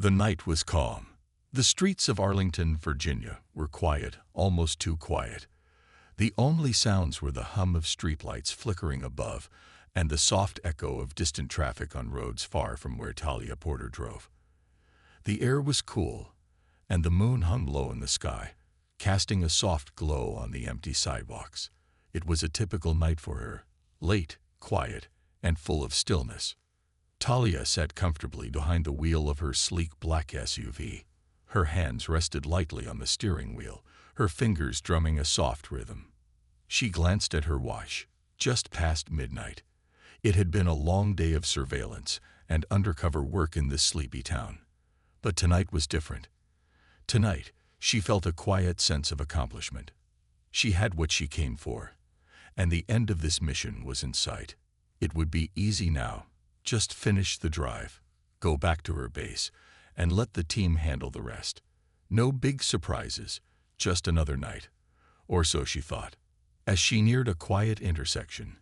The night was calm. The streets of Arlington, Virginia, were quiet, almost too quiet. The only sounds were the hum of streetlights flickering above and the soft echo of distant traffic on roads far from where Talia Porter drove. The air was cool, and the moon hung low in the sky, casting a soft glow on the empty sidewalks. It was a typical night for her, late, quiet, and full of stillness. Talia sat comfortably behind the wheel of her sleek black SUV. Her hands rested lightly on the steering wheel, her fingers drumming a soft rhythm. She glanced at her watch, just past midnight. It had been a long day of surveillance and undercover work in this sleepy town. But tonight was different. Tonight, she felt a quiet sense of accomplishment. She had what she came for, and the end of this mission was in sight. It would be easy now. Just finish the drive, go back to her base, and let the team handle the rest. No big surprises, just another night. Or so she thought. As she neared a quiet intersection,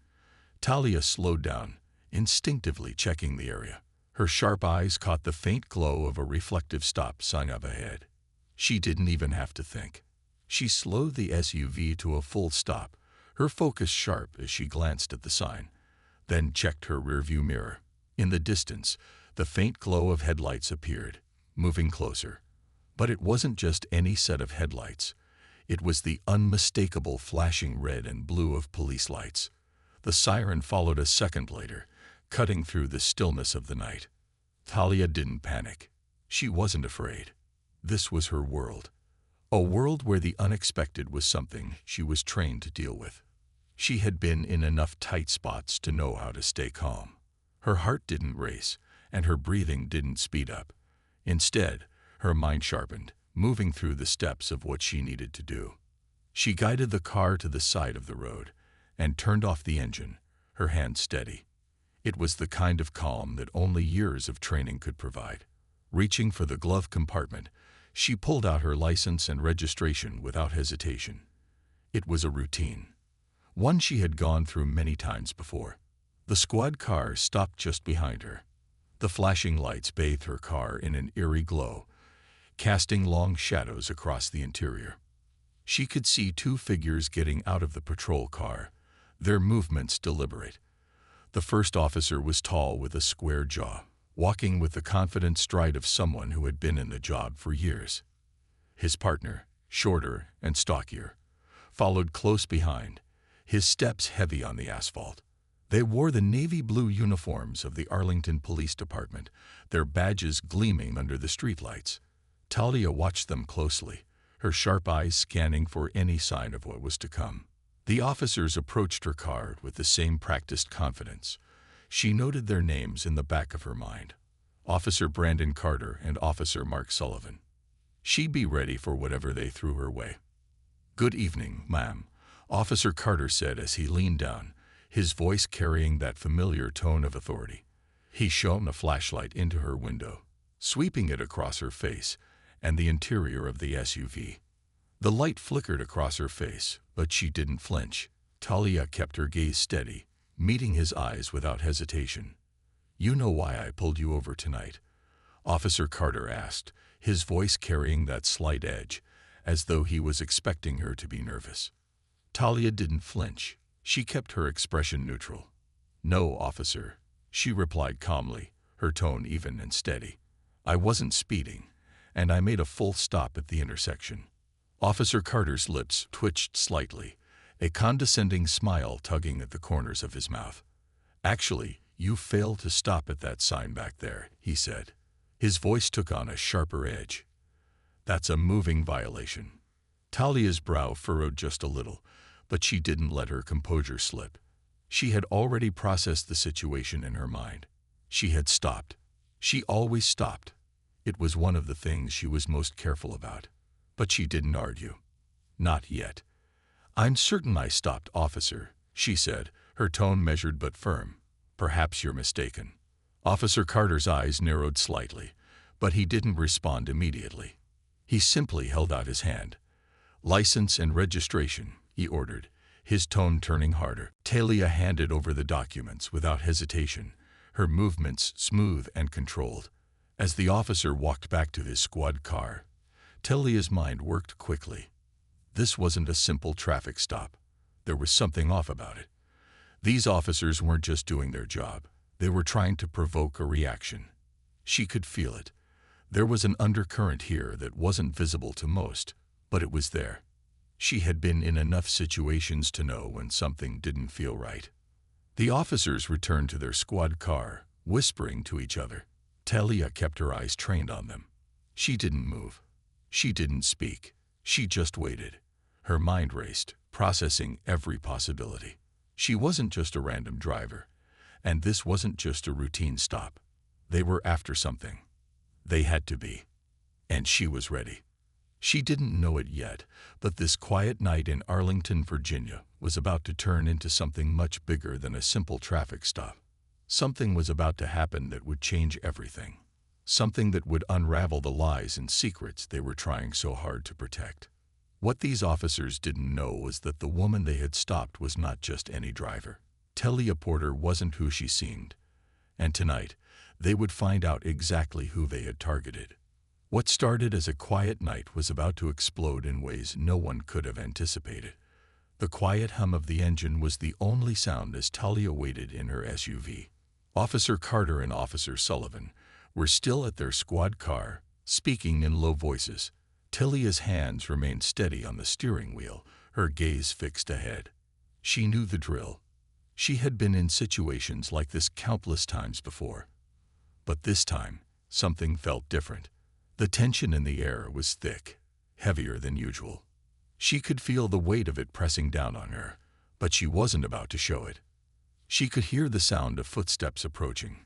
Talia slowed down, instinctively checking the area. Her sharp eyes caught the faint glow of a reflective stop sign up ahead. She didn't even have to think. She slowed the SUV to a full stop, her focus sharp as she glanced at the sign, then checked her rearview mirror. In the distance, the faint glow of headlights appeared, moving closer. But it wasn't just any set of headlights. It was the unmistakable flashing red and blue of police lights. The siren followed a second later, cutting through the stillness of the night. Talia didn't panic. She wasn't afraid. This was her world. A world where the unexpected was something she was trained to deal with. She had been in enough tight spots to know how to stay calm. Her heart didn't race, and her breathing didn't speed up. Instead, her mind sharpened, moving through the steps of what she needed to do. She guided the car to the side of the road and turned off the engine, her hand steady. It was the kind of calm that only years of training could provide. Reaching for the glove compartment, she pulled out her license and registration without hesitation. It was a routine, one she had gone through many times before. The squad car stopped just behind her. The flashing lights bathed her car in an eerie glow, casting long shadows across the interior. She could see two figures getting out of the patrol car, their movements deliberate. The first officer was tall with a square jaw, walking with the confident stride of someone who had been in the job for years. His partner, shorter and stockier, followed close behind, his steps heavy on the asphalt. They wore the navy blue uniforms of the Arlington Police Department, their badges gleaming under the streetlights. Talia watched them closely, her sharp eyes scanning for any sign of what was to come. The officers approached her car with the same practiced confidence. She noted their names in the back of her mind: Officer Brandon Carter and Officer Mark Sullivan. She'd be ready for whatever they threw her way. "Good evening, ma'am," Officer Carter said as he leaned down, his voice carrying that familiar tone of authority. He shone a flashlight into her window, sweeping it across her face and the interior of the SUV. The light flickered across her face, but she didn't flinch. Talia kept her gaze steady, meeting his eyes without hesitation. "You know why I pulled you over tonight?" Officer Carter asked, his voice carrying that slight edge, as though he was expecting her to be nervous. Talia didn't flinch. She kept her expression neutral. "No, officer," she replied calmly, her tone even and steady. "I wasn't speeding, and I made a full stop at the intersection." Officer Carter's lips twitched slightly, a condescending smile tugging at the corners of his mouth. "Actually, you failed to stop at that sign back there," he said. His voice took on a sharper edge. "That's a moving violation." Talia's brow furrowed just a little, but she didn't let her composure slip. She had already processed the situation in her mind. She had stopped. She always stopped. It was one of the things she was most careful about. But she didn't argue. "Not yet." "I'm certain I stopped, officer," she said, her tone measured but firm. "Perhaps you're mistaken." Officer Carter's eyes narrowed slightly, but he didn't respond immediately. He simply held out his hand. "License and registration," he ordered, his tone turning harder. Talia handed over the documents without hesitation, her movements smooth and controlled. As the officer walked back to his squad car, Talia's mind worked quickly. This wasn't a simple traffic stop. There was something off about it. These officers weren't just doing their job. They were trying to provoke a reaction. She could feel it. There was an undercurrent here that wasn't visible to most, but it was there. She had been in enough situations to know when something didn't feel right. The officers returned to their squad car, whispering to each other. Talia kept her eyes trained on them. She didn't move. She didn't speak. She just waited. Her mind raced, processing every possibility. She wasn't just a random driver, and this wasn't just a routine stop. They were after something. They had to be. And she was ready. She didn't know it yet, but this quiet night in Arlington, Virginia, was about to turn into something much bigger than a simple traffic stop. Something was about to happen that would change everything. Something that would unravel the lies and secrets they were trying so hard to protect. What these officers didn't know was that the woman they had stopped was not just any driver. Talia Porter wasn't who she seemed. And tonight, they would find out exactly who they had targeted. What started as a quiet night was about to explode in ways no one could have anticipated. The quiet hum of the engine was the only sound as Talia waited in her SUV. Officer Carter and Officer Sullivan were still at their squad car, speaking in low voices. Talia's hands remained steady on the steering wheel, her gaze fixed ahead. She knew the drill. She had been in situations like this countless times before. But this time, something felt different. The tension in the air was thick, heavier than usual. She could feel the weight of it pressing down on her, but she wasn't about to show it. She could hear the sound of footsteps approaching,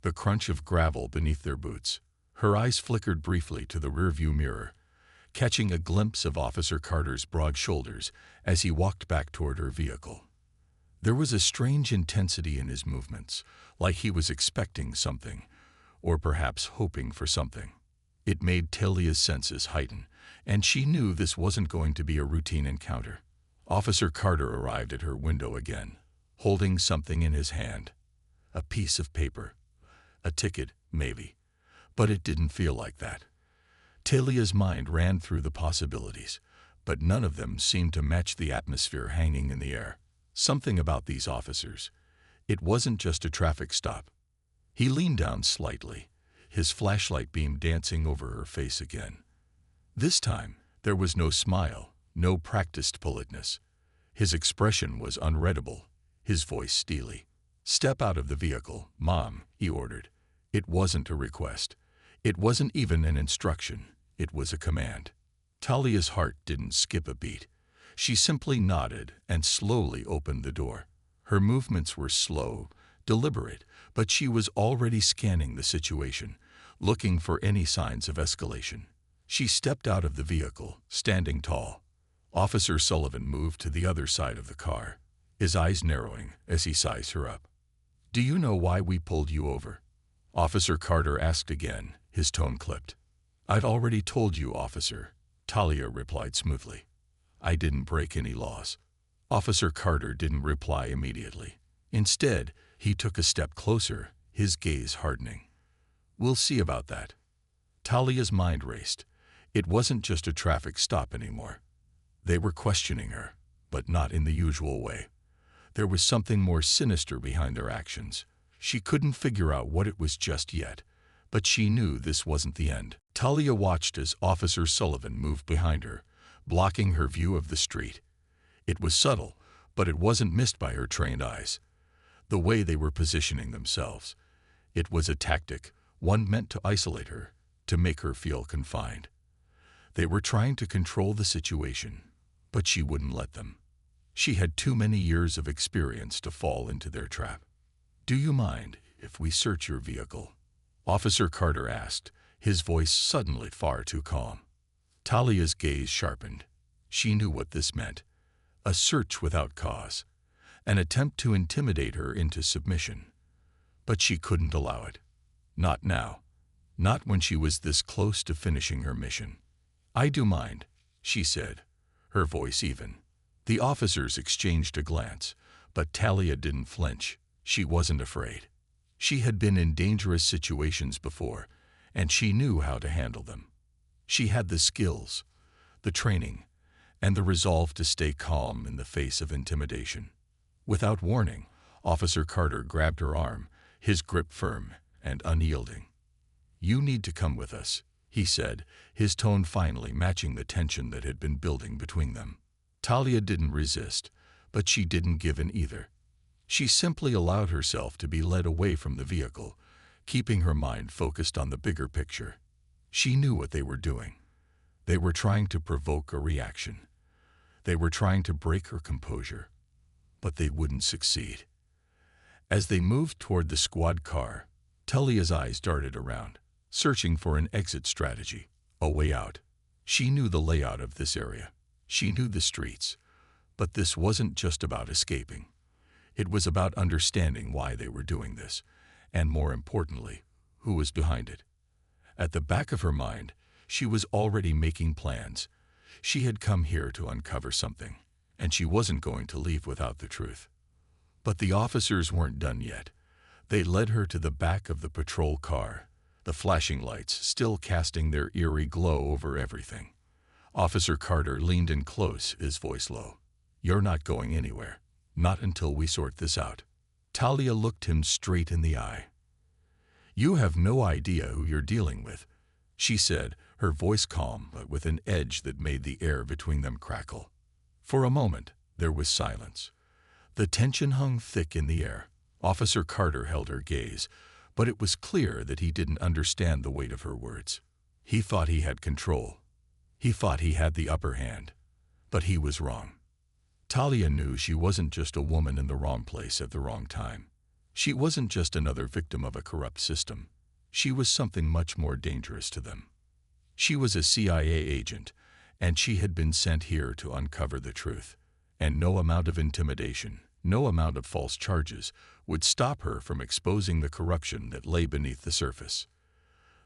the crunch of gravel beneath their boots. Her eyes flickered briefly to the rearview mirror, catching a glimpse of Officer Carter's broad shoulders as he walked back toward her vehicle. There was a strange intensity in his movements, like he was expecting something, or perhaps hoping for something. It made Talia's senses heighten, and she knew this wasn't going to be a routine encounter. Officer Carter arrived at her window again, holding something in his hand. A piece of paper. A ticket, maybe. But it didn't feel like that. Talia's mind ran through the possibilities, but none of them seemed to match the atmosphere hanging in the air. Something about these officers. It wasn't just a traffic stop. He leaned down slightly, his flashlight beam dancing over her face again. This time, there was no smile, no practiced politeness. His expression was unreadable, his voice steely. "Step out of the vehicle, Mom," he ordered. It wasn't a request. It wasn't even an instruction. It was a command. Talia's heart didn't skip a beat. She simply nodded and slowly opened the door. Her movements were slow, deliberate, but she was already scanning the situation, looking for any signs of escalation. She stepped out of the vehicle, standing tall. Officer Sullivan moved to the other side of the car, his eyes narrowing as he sized her up. "Do you know why we pulled you over?" Officer Carter asked again, his tone clipped. "I've already told you, officer," Talia replied smoothly. "I didn't break any laws." Officer Carter didn't reply immediately. Instead, he took a step closer, his gaze hardening. "We'll see about that." Talia's mind raced. It wasn't just a traffic stop anymore. They were questioning her, but not in the usual way. There was something more sinister behind their actions. She couldn't figure out what it was just yet, but she knew this wasn't the end. Talia watched as Officer Sullivan moved behind her, blocking her view of the street. It was subtle, but it wasn't missed by her trained eyes. The way they were positioning themselves. It was a tactic, one meant to isolate her, to make her feel confined. They were trying to control the situation, but she wouldn't let them. She had too many years of experience to fall into their trap. "Do you mind if we search your vehicle?" Officer Carter asked, his voice suddenly far too calm. Talia's gaze sharpened. She knew what this meant. A search without cause. An attempt to intimidate her into submission. But she couldn't allow it. Not now. Not when she was this close to finishing her mission. "I do mind," she said, her voice even. The officers exchanged a glance, but Talia didn't flinch. She wasn't afraid. She had been in dangerous situations before, and she knew how to handle them. She had the skills, the training, and the resolve to stay calm in the face of intimidation. Without warning, Officer Carter grabbed her arm, his grip firm and unyielding. "You need to come with us," he said, his tone finally matching the tension that had been building between them. Talia didn't resist, but she didn't give in either. She simply allowed herself to be led away from the vehicle, keeping her mind focused on the bigger picture. She knew what they were doing. They were trying to provoke a reaction. They were trying to break her composure, but they wouldn't succeed. As they moved toward the squad car, Talia's eyes darted around, searching for an exit strategy, a way out. She knew the layout of this area. She knew the streets. But this wasn't just about escaping. It was about understanding why they were doing this, and more importantly, who was behind it. At the back of her mind, she was already making plans. She had come here to uncover something, and she wasn't going to leave without the truth. But the officers weren't done yet. They led her to the back of the patrol car, the flashing lights still casting their eerie glow over everything. Officer Carter leaned in close, his voice low. "You're not going anywhere. Not until we sort this out." Talia looked him straight in the eye. "You have no idea who you're dealing with," she said, her voice calm but with an edge that made the air between them crackle. For a moment, there was silence. The tension hung thick in the air. Officer Carter held her gaze, but it was clear that he didn't understand the weight of her words. He thought he had control. He thought he had the upper hand. But he was wrong. Talia knew she wasn't just a woman in the wrong place at the wrong time. She wasn't just another victim of a corrupt system. She was something much more dangerous to them. She was a CIA agent, and she had been sent here to uncover the truth. And no amount of intimidation, no amount of false charges would stop her from exposing the corruption that lay beneath the surface.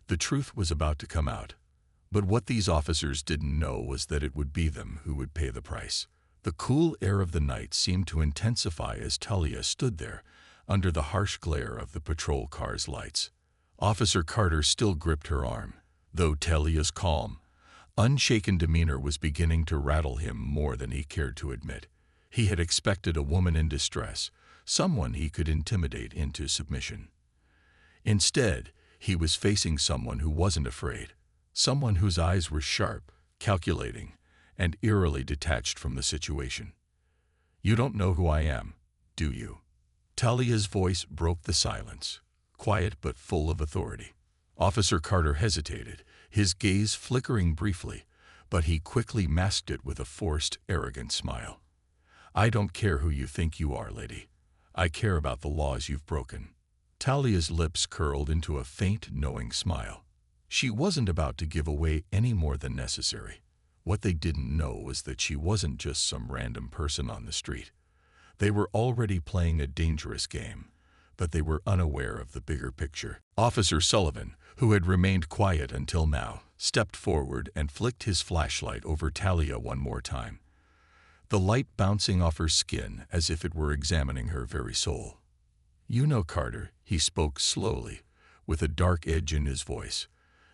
The truth was about to come out, but what these officers didn't know was that it would be them who would pay the price. The cool air of the night seemed to intensify as Talia stood there, under the harsh glare of the patrol car's lights. Officer Carter still gripped her arm, though Talia's calm, unshaken demeanor was beginning to rattle him more than he cared to admit. He had expected a woman in distress, someone he could intimidate into submission. Instead, he was facing someone who wasn't afraid, someone whose eyes were sharp, calculating, and eerily detached from the situation. "You don't know who I am, do you?" Talia's voice broke the silence, quiet but full of authority. Officer Carter hesitated, his gaze flickering briefly, but he quickly masked it with a forced, arrogant smile. "I don't care who you think you are, lady. I care about the laws you've broken." Talia's lips curled into a faint, knowing smile. She wasn't about to give away any more than necessary. What they didn't know was that she wasn't just some random person on the street. They were already playing a dangerous game, but they were unaware of the bigger picture. Officer Sullivan, who had remained quiet until now, stepped forward and flicked his flashlight over Talia one more time, the light bouncing off her skin as if it were examining her very soul. "You know, Carter," he spoke slowly, with a dark edge in his voice,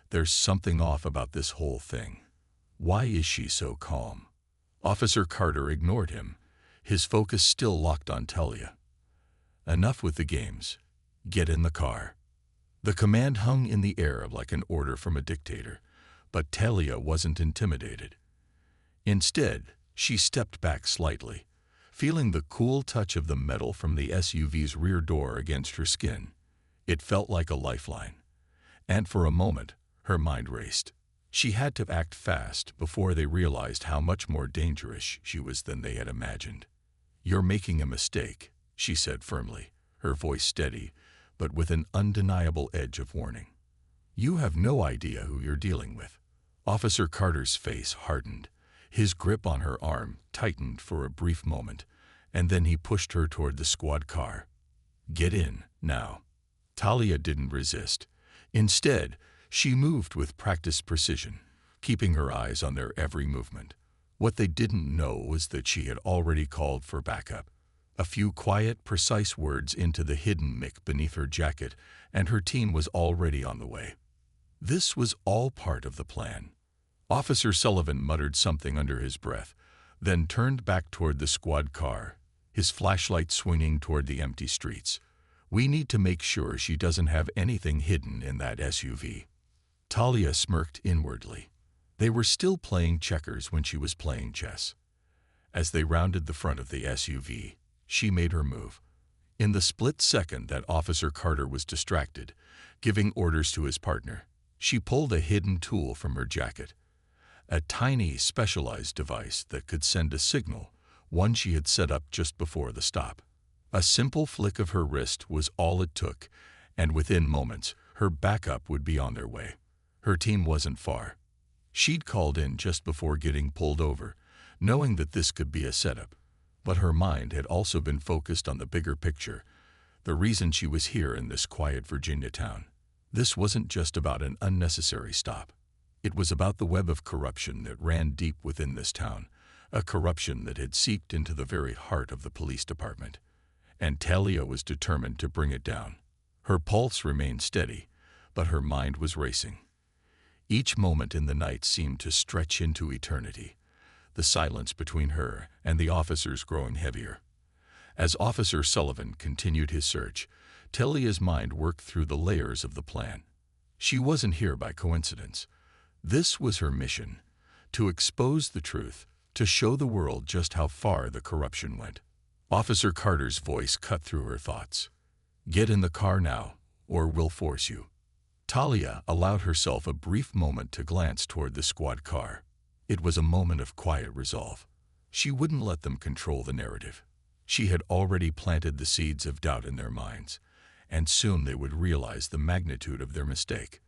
"there's something off about this whole thing. Why is she so calm?" Officer Carter ignored him, his focus still locked on Talia. "Enough with the games. Get in the car." The command hung in the air like an order from a dictator, but Talia wasn't intimidated. Instead, she stepped back slightly, feeling the cool touch of the metal from the SUV's rear door against her skin. It felt like a lifeline. And for a moment, her mind raced. She had to act fast before they realized how much more dangerous she was than they had imagined. "You're making a mistake," she said firmly, her voice steady, but with an undeniable edge of warning. "You have no idea who you're dealing with." Officer Carter's face hardened. His grip on her arm tightened for a brief moment, and then he pushed her toward the squad car. "Get in, now." Talia didn't resist. Instead, she moved with practiced precision, keeping her eyes on their every movement. What they didn't know was that she had already called for backup. A few quiet, precise words into the hidden mic beneath her jacket, and her team was already on the way. This was all part of the plan. Officer Sullivan muttered something under his breath, then turned back toward the squad car, his flashlight swinging toward the empty streets. "We need to make sure she doesn't have anything hidden in that SUV." Talia smirked inwardly. They were still playing checkers when she was playing chess. As they rounded the front of the SUV, she made her move. In the split second that Officer Carter was distracted, giving orders to his partner, she pulled a hidden tool from her jacket. A tiny, specialized device that could send a signal, one she had set up just before the stop. A simple flick of her wrist was all it took, and within moments, her backup would be on their way. Her team wasn't far. She'd called in just before getting pulled over, knowing that this could be a setup. But her mind had also been focused on the bigger picture, the reason she was here in this quiet Virginia town. This wasn't just about an unnecessary stop. It was about the web of corruption that ran deep within this town, a corruption that had seeped into the very heart of the police department. And Talia was determined to bring it down. Her pulse remained steady, but her mind was racing. Each moment in the night seemed to stretch into eternity, the silence between her and the officers growing heavier. As Officer Sullivan continued his search, Talia's mind worked through the layers of the plan. She wasn't here by coincidence. This was her mission, to expose the truth, to show the world just how far the corruption went. Officer Carter's voice cut through her thoughts. "Get in the car now, or we'll force you." Talia allowed herself a brief moment to glance toward the squad car. It was a moment of quiet resolve. She wouldn't let them control the narrative. She had already planted the seeds of doubt in their minds, and soon they would realize the magnitude of their mistake.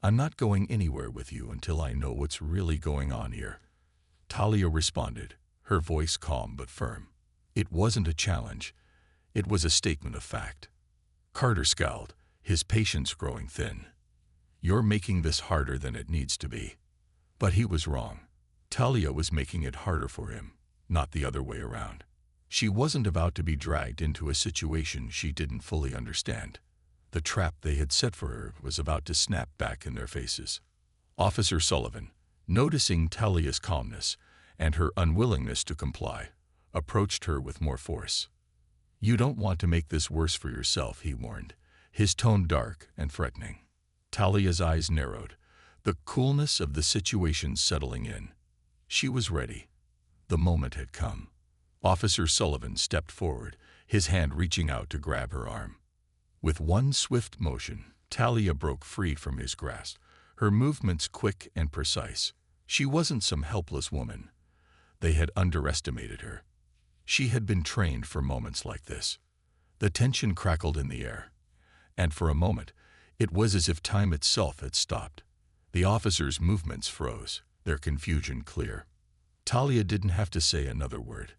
"I'm not going anywhere with you until I know what's really going on here," Talia responded, her voice calm but firm. It wasn't a challenge. It was a statement of fact. Carter scowled, his patience growing thin. "You're making this harder than it needs to be." But he was wrong. Talia was making it harder for him, not the other way around. She wasn't about to be dragged into a situation she didn't fully understand. The trap they had set for her was about to snap back in their faces. Officer Sullivan, noticing Talia's calmness and her unwillingness to comply, approached her with more force. "You don't want to make this worse for yourself," he warned, his tone dark and threatening. Talia's eyes narrowed, the coolness of the situation settling in. She was ready. The moment had come. Officer Sullivan stepped forward, his hand reaching out to grab her arm. With one swift motion, Talia broke free from his grasp, her movements quick and precise. She wasn't some helpless woman. They had underestimated her. She had been trained for moments like this. The tension crackled in the air, and for a moment, it was as if time itself had stopped. The officers' movements froze, their confusion clear. Talia didn't have to say another word.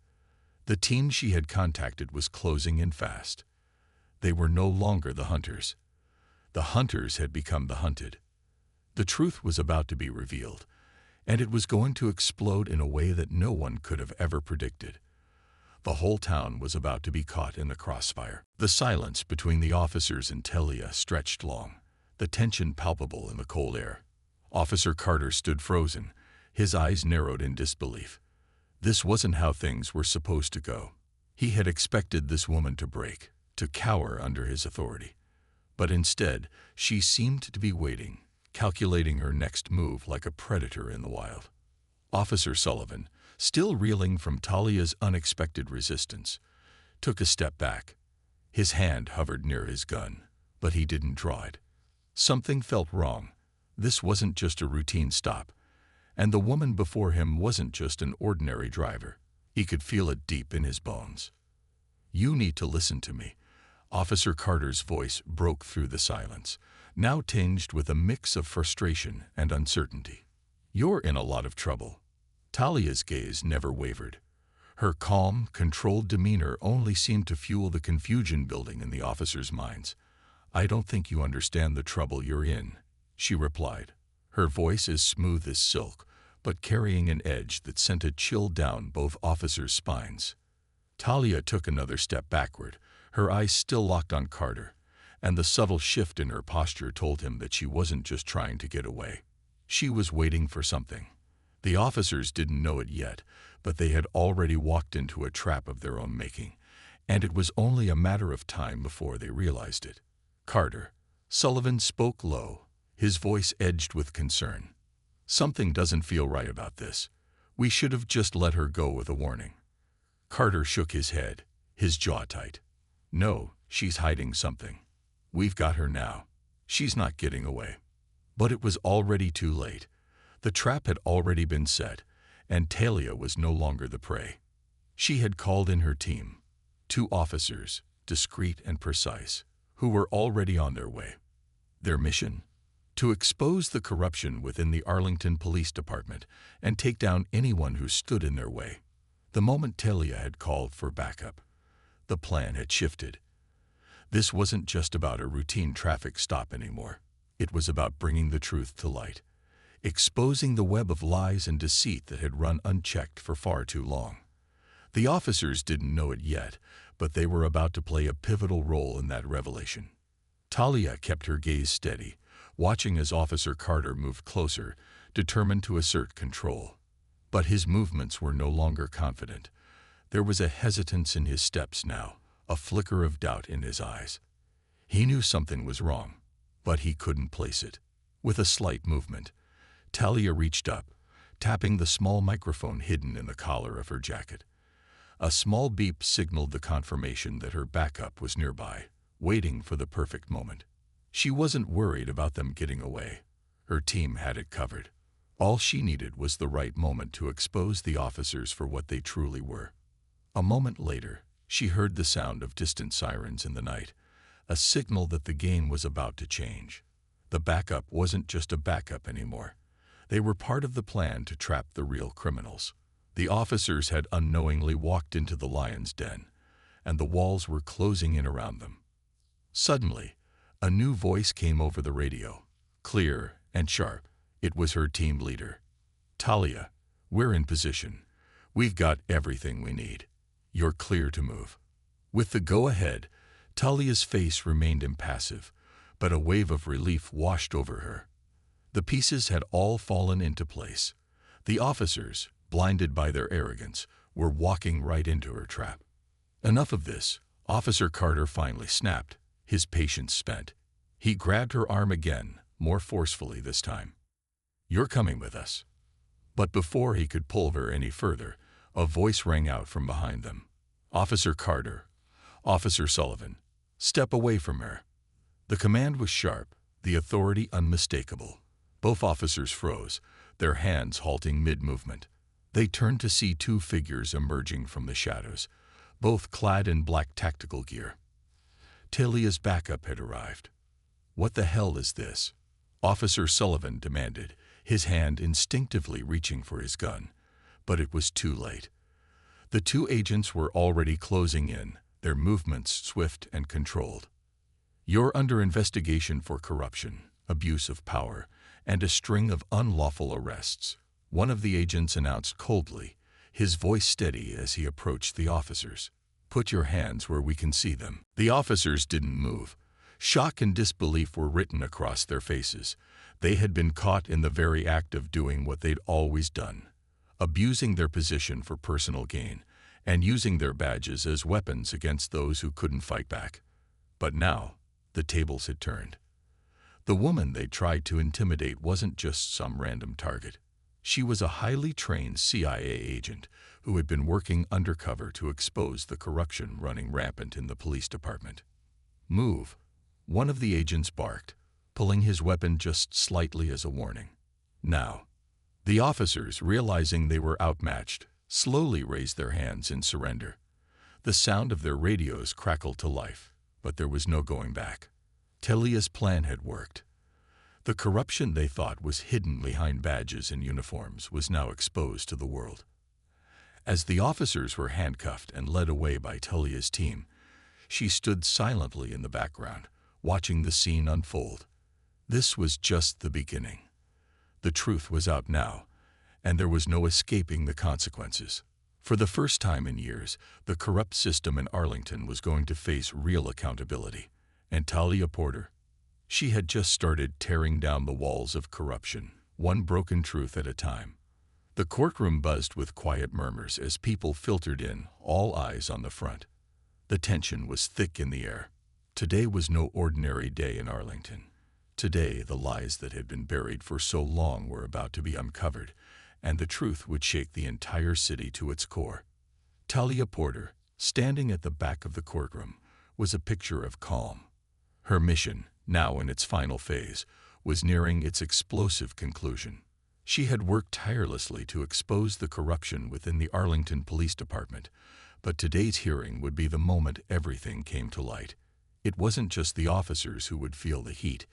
The team she had contacted was closing in fast. They were no longer the hunters. The hunters had become the hunted. The truth was about to be revealed, and it was going to explode in a way that no one could have ever predicted. The whole town was about to be caught in the crossfire. The silence between the officers and Talia stretched long, the tension palpable in the cold air. Officer Carter stood frozen, his eyes narrowed in disbelief. This wasn't how things were supposed to go. He had expected this woman to break, to cower under his authority. But instead, she seemed to be waiting, calculating her next move like a predator in the wild. Officer Sullivan, still reeling from Talia's unexpected resistance, took a step back. His hand hovered near his gun, but he didn't draw it. Something felt wrong. This wasn't just a routine stop, and the woman before him wasn't just an ordinary driver. He could feel it deep in his bones. "You need to listen to me." Officer Carter's voice broke through the silence, now tinged with a mix of frustration and uncertainty. "You're in a lot of trouble." Talia's gaze never wavered. Her calm, controlled demeanor only seemed to fuel the confusion building in the officers' minds. "I don't think you understand the trouble you're in," she replied, her voice as smooth as silk, but carrying an edge that sent a chill down both officers' spines. Talia took another step backward, her eyes still locked on Carter, and the subtle shift in her posture told him that she wasn't just trying to get away. She was waiting for something. The officers didn't know it yet, but they had already walked into a trap of their own making, and it was only a matter of time before they realized it. "Carter," Sullivan spoke low, his voice edged with concern. "Something doesn't feel right about this. We should have just let her go with a warning." Carter shook his head, his jaw tight. "No, she's hiding something. We've got her now. She's not getting away." But it was already too late. The trap had already been set, and Talia was no longer the prey. She had called in her team, 2 officers, discreet and precise, who were already on their way. Their mission? To expose the corruption within the Arlington Police Department and take down anyone who stood in their way. The moment Talia had called for backup, the plan had shifted. This wasn't just about a routine traffic stop anymore. It was about bringing the truth to light, exposing the web of lies and deceit that had run unchecked for far too long. The officers didn't know it yet, but they were about to play a pivotal role in that revelation. Talia kept her gaze steady, watching as Officer Carter moved closer, determined to assert control. But his movements were no longer confident. There was a hesitance in his steps now, a flicker of doubt in his eyes. He knew something was wrong, but he couldn't place it. With a slight movement, Talia reached up, tapping the small microphone hidden in the collar of her jacket. A small beep signaled the confirmation that her backup was nearby, waiting for the perfect moment. She wasn't worried about them getting away. Her team had it covered. All she needed was the right moment to expose the officers for what they truly were. A moment later, she heard the sound of distant sirens in the night, a signal that the game was about to change. The backup wasn't just a backup anymore. They were part of the plan to trap the real criminals. The officers had unknowingly walked into the lion's den, and the walls were closing in around them. Suddenly, a new voice came over the radio, clear and sharp. It was her team leader. "Talia, we're in position. We've got everything we need. You're clear to move." With the go-ahead, Talia's face remained impassive, but a wave of relief washed over her. The pieces had all fallen into place. The officers, blinded by their arrogance, were walking right into her trap. Enough of this, Officer Carter finally snapped, his patience spent. He grabbed her arm again, more forcefully this time. "You're coming with us." But before he could pull her any further, a voice rang out from behind them. "Officer Carter, Officer Sullivan, step away from her." The command was sharp, the authority unmistakable. Both officers froze, their hands halting mid-movement. They turned to see 2 figures emerging from the shadows, both clad in black tactical gear. Talia's backup had arrived. "What the hell is this?" Officer Sullivan demanded, his hand instinctively reaching for his gun. But it was too late. The 2 agents were already closing in, their movements swift and controlled. "You're under investigation for corruption, abuse of power, and a string of unlawful arrests," one of the agents announced coldly, his voice steady as he approached the officers. "Put your hands where we can see them." The officers didn't move. Shock and disbelief were written across their faces. They had been caught in the very act of doing what they'd always done, abusing their position for personal gain, and using their badges as weapons against those who couldn't fight back. But now, the tables had turned. The woman they tried to intimidate wasn't just some random target. She was a highly trained CIA agent who had been working undercover to expose the corruption running rampant in the police department. "Move," one of the agents barked, pulling his weapon just slightly as a warning. "Now." The officers, realizing they were outmatched, slowly raised their hands in surrender. The sound of their radios crackled to life, but there was no going back. Talia's plan had worked. The corruption they thought was hidden behind badges and uniforms was now exposed to the world. As the officers were handcuffed and led away by Talia's team, she stood silently in the background, watching the scene unfold. This was just the beginning. The truth was out now, and there was no escaping the consequences. For the first time in years, the corrupt system in Arlington was going to face real accountability, And Talia Porter? She had just started tearing down the walls of corruption, one broken truth at a time. The courtroom buzzed with quiet murmurs as people filtered in, all eyes on the front. The tension was thick in the air. Today was no ordinary day in Arlington. Today, the lies that had been buried for so long were about to be uncovered, and the truth would shake the entire city to its core. Talia Porter, standing at the back of the courtroom, was a picture of calm. Her mission, now in its final phase, was nearing its explosive conclusion. She had worked tirelessly to expose the corruption within the Arlington Police Department, but today's hearing would be the moment everything came to light. It wasn't just the officers who would feel the heat.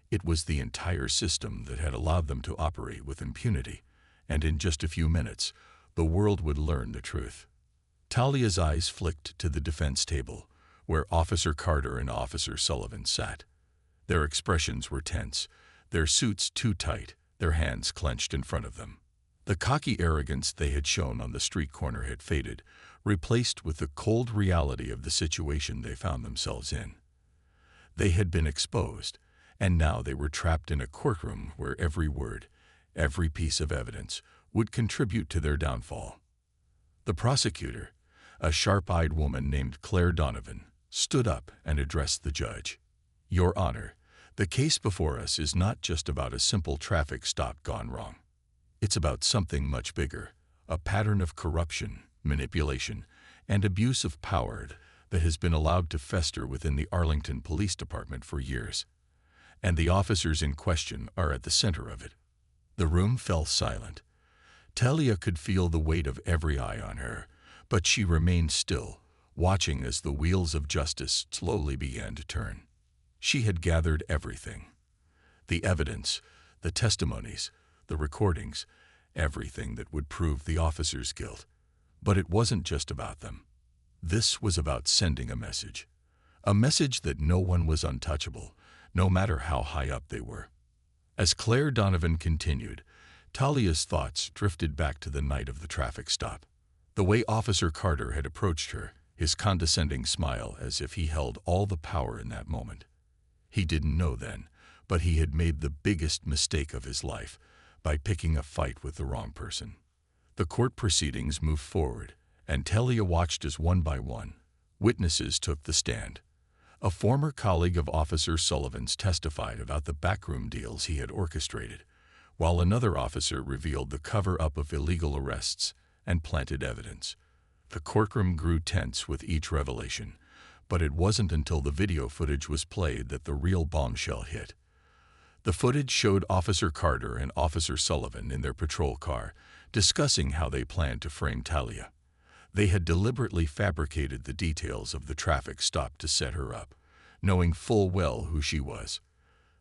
It was the entire system that had allowed them to operate with impunity, and in just a few minutes, the world would learn the truth. Talia's eyes flicked to the defense table, where Officer Carter and Officer Sullivan sat. Their expressions were tense, their suits too tight, their hands clenched in front of them. The cocky arrogance they had shown on the street corner had faded, replaced with the cold reality of the situation they found themselves in. They had been exposed, and now they were trapped in a courtroom where every word, every piece of evidence, would contribute to their downfall. The prosecutor, a sharp-eyed woman named Claire Donovan, stood up and addressed the judge. "Your Honor, the case before us is not just about a simple traffic stop gone wrong. It's about something much bigger, a pattern of corruption, manipulation, and abuse of power that has been allowed to fester within the Arlington Police Department for years. And the officers in question are at the center of it." The room fell silent. Talia could feel the weight of every eye on her, but she remained still, watching as the wheels of justice slowly began to turn. She had gathered everything. The evidence, the testimonies, the recordings, everything that would prove the officers' guilt. But it wasn't just about them. This was about sending a message that no one was untouchable, no matter how high up they were. As Claire Donovan continued, Talia's thoughts drifted back to the night of the traffic stop. The way Officer Carter had approached her, his condescending smile as if he held all the power in that moment. He didn't know then, but he had made the biggest mistake of his life by picking a fight with the wrong person. The court proceedings moved forward, and Talia watched as one by one, witnesses took the stand. A former colleague of Officer Sullivan's testified about the backroom deals he had orchestrated, while another officer revealed the cover-up of illegal arrests and planted evidence. The courtroom grew tense with each revelation, but it wasn't until the video footage was played that the real bombshell hit. The footage showed Officer Carter and Officer Sullivan in their patrol car, discussing how they planned to frame Talia. They had deliberately fabricated the details of the traffic stop to set her up, knowing full well who she was.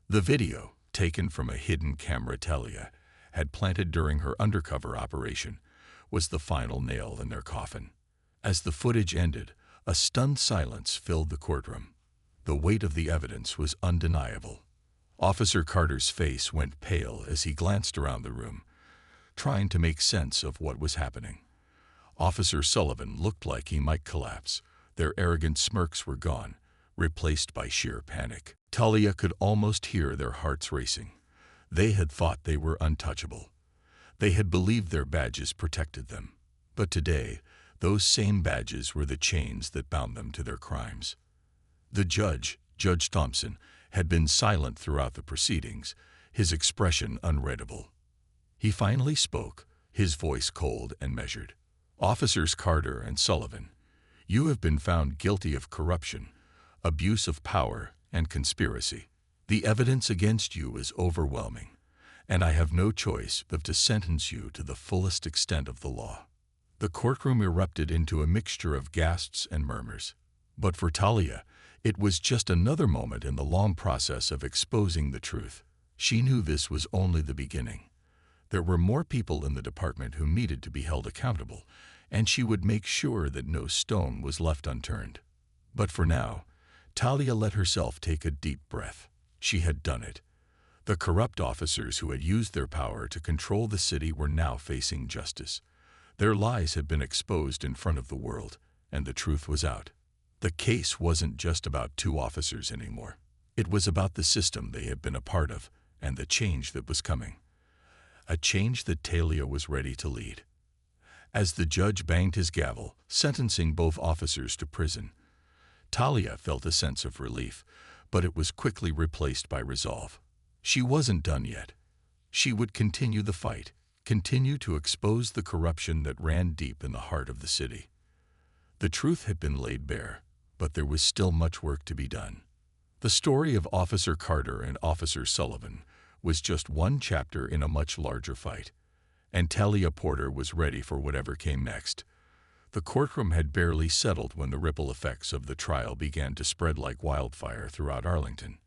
The video, taken from a hidden camera Talia had planted during her undercover operation, was the final nail in their coffin. As the footage ended, a stunned silence filled the courtroom. The weight of the evidence was undeniable. Officer Carter's face went pale as he glanced around the room, trying to make sense of what was happening. Officer Sullivan looked like he might collapse. Their arrogant smirks were gone, replaced by sheer panic. Talia could almost hear their hearts racing. They had thought they were untouchable. They had believed their badges protected them. But today, those same badges were the chains that bound them to their crimes. The judge, Judge Thompson, had been silent throughout the proceedings, his expression unreadable. He finally spoke, his voice cold and measured. "Officers Carter and Sullivan, you have been found guilty of corruption, abuse of power, and conspiracy. The evidence against you is overwhelming, and I have no choice but to sentence you to the fullest extent of the law." The courtroom erupted into a mixture of gasps and murmurs. But for Talia, it was just another moment in the long process of exposing the truth. She knew this was only the beginning. There were more people in the department who needed to be held accountable, and she would make sure that no stone was left unturned. But for now, Talia let herself take a deep breath. She had done it. The corrupt officers who had used their power to control the city were now facing justice. Their lies had been exposed in front of the world, and the truth was out. The case wasn't just about two officers anymore. It was about the system they had been a part of and the change that was coming. A change that Talia was ready to lead. As the judge banged his gavel, sentencing both officers to prison, Talia felt a sense of relief, but it was quickly replaced by resolve. She wasn't done yet. She would continue the fight, continue to expose the corruption that ran deep in the heart of the city. The truth had been laid bare, but there was still much work to be done. The story of Officer Carter and Officer Sullivan was just one chapter in a much larger fight, and Talia Porter was ready for whatever came next. The courtroom had barely settled when the ripple effects of the trial began to spread like wildfire throughout Arlington.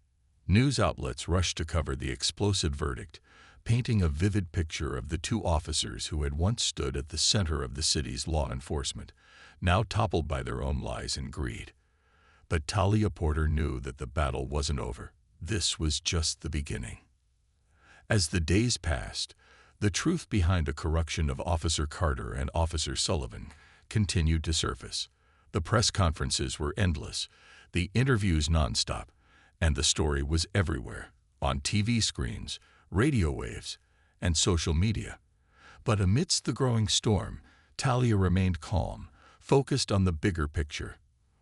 News outlets rushed to cover the explosive verdict, painting a vivid picture of the two officers who had once stood at the center of the city's law enforcement, now toppled by their own lies and greed. But Talia Porter knew that the battle wasn't over. This was just the beginning. As the days passed, the truth behind the corruption of Officer Carter and Officer Sullivan continued to surface. The press conferences were endless, the interviews nonstop, and the story was everywhere, on TV screens, radio waves, and social media. But amidst the growing storm, Talia remained calm, focused on the bigger picture.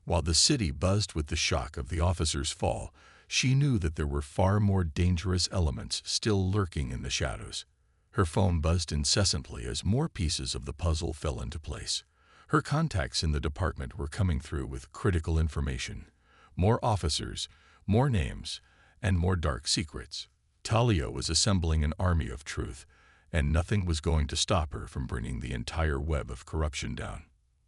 While the city buzzed with the shock of the officer's fall, she knew that there were far more dangerous elements still lurking in the shadows. Her phone buzzed incessantly as more pieces of the puzzle fell into place. Her contacts in the department were coming through with critical information. More officers, more names, and more dark secrets. Talia was assembling an army of truth, and nothing was going to stop her from bringing the entire web of corruption down.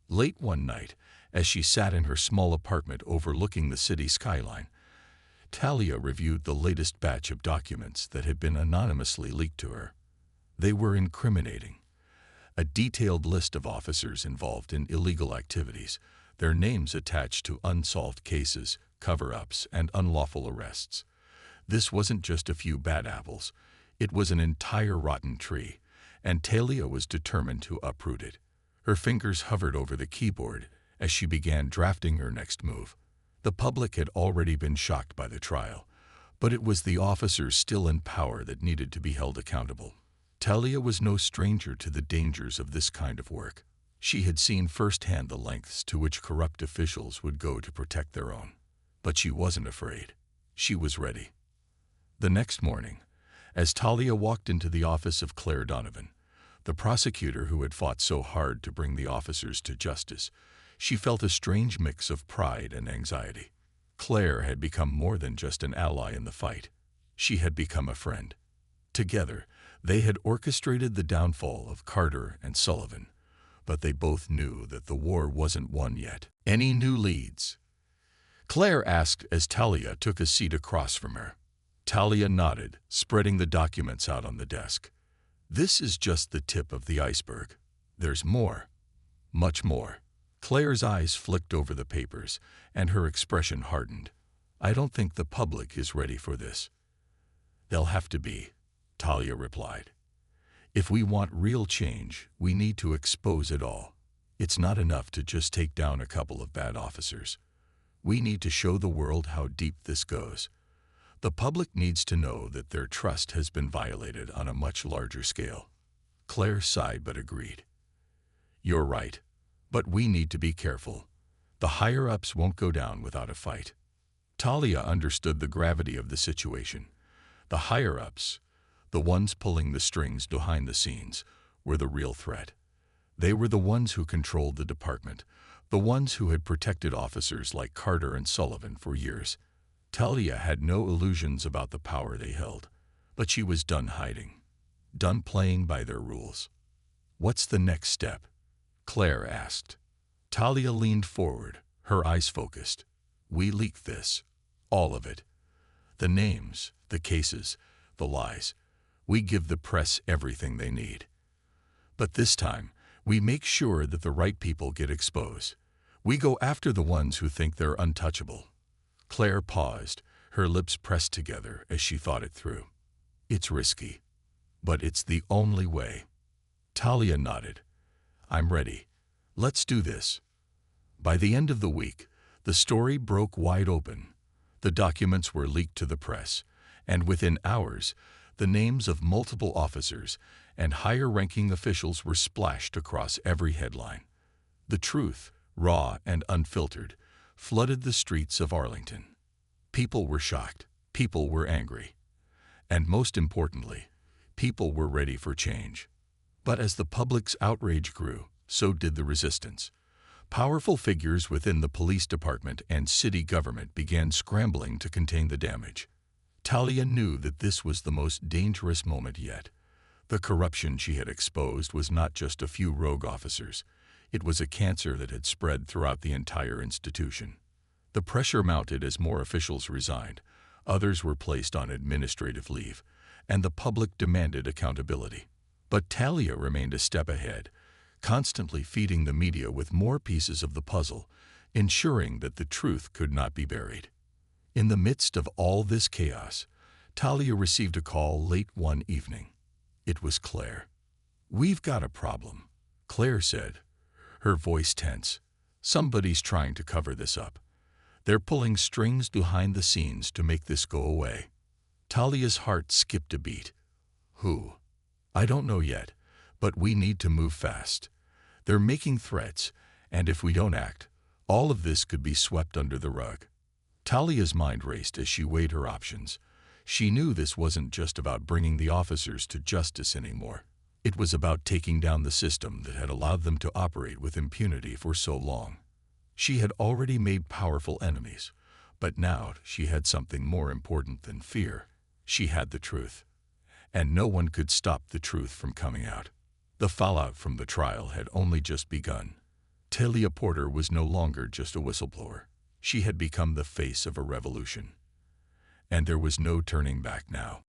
Late one night, as she sat in her small apartment overlooking the city skyline, Talia reviewed the latest batch of documents that had been anonymously leaked to her. They were incriminating. A detailed list of officers involved in illegal activities, their names attached to unsolved cases, cover-ups, and unlawful arrests. This wasn't just a few bad apples. It was an entire rotten tree, and Talia was determined to uproot it. Her fingers hovered over the keyboard as she began drafting her next move. The public had already been shocked by the trial, but it was the officers still in power that needed to be held accountable. Talia was no stranger to the dangers of this kind of work. She had seen firsthand the lengths to which corrupt officials would go to protect their own. But she wasn't afraid. She was ready. The next morning, as Talia walked into the office of Claire Donovan, the prosecutor who had fought so hard to bring the officers to justice, she felt a strange mix of pride and anxiety. Claire had become more than just an ally in the fight. She had become a friend. Together, they had orchestrated the downfall of Carter and Sullivan, but they both knew that the war wasn't won yet. "Any new leads?" Claire asked as Talia took a seat across from her. Talia nodded, spreading the documents out on the desk. "This is just the tip of the iceberg. There's more. Much more." Claire's eyes flicked over the papers, and her expression hardened. "I don't think the public is ready for this." "They'll have to be," Talia replied. "If we want real change, we need to expose it all. It's not enough to just take down a couple of bad officers. We need to show the world how deep this goes. The public needs to know that their trust has been violated on a much larger scale." Claire sighed but agreed. "You're right, but we need to be careful. The higher-ups won't go down without a fight." Talia understood the gravity of the situation. The higher-ups, the ones pulling the strings behind the scenes, were the real threat. They were the ones who controlled the department, the ones who had protected officers like Carter and Sullivan for years. Talia had no illusions about the power they held, but she was done hiding, done playing by their rules. "What's the next step?" Claire asked. Talia leaned forward, her eyes focused. "We leak this. All of it. The names, the cases, the lies. We give the press everything they need. But this time, we make sure that the right people get exposed. We go after the ones who think they're untouchable." Claire paused, her lips pressed together as she thought it through. "It's risky, but it's the only way." Talia nodded. "I'm ready. Let's do this." By the end of the week, The story broke wide open. The documents were leaked to the press, and within hours, the names of multiple officers and higher-ranking officials were splashed across every headline. The truth, raw and unfiltered, flooded the streets of Arlington. People were shocked, people were angry, and most importantly, people were ready for change. But as the public's outrage grew, so did the resistance. Powerful figures within the police department and city government began scrambling to contain the damage. Talia knew that this was the most dangerous moment yet. The corruption she had exposed was not just a few rogue officers. It was a cancer that had spread throughout the entire institution. The pressure mounted as more officials resigned, others were placed on administrative leave, and the public demanded accountability. But Talia remained a step ahead, constantly feeding the media with more pieces of the puzzle, ensuring that the truth could not be buried. In the midst of all this chaos, Talia received a call late one evening. It was Claire. "We've got a problem," Claire said, her voice tense. "Somebody's trying to cover this up. They're pulling strings behind the scenes to make this go away." Talia's heart skipped a beat. "Who?" "I don't know yet, but we need to move fast. They're making threats, and if we don't act, all of this could be swept under the rug." Talia's mind raced as she weighed her options. She knew this wasn't just about bringing the officers to justice anymore. It was about taking down the system that had allowed them to operate with impunity for so long. She had already made powerful enemies, but now she had something more important than fear. She had the truth, and no one could stop the truth from coming out. The fallout from the trial had only just begun. Talia Porter was no longer just a whistleblower. She had become the face of a revolution. And there was no turning back now.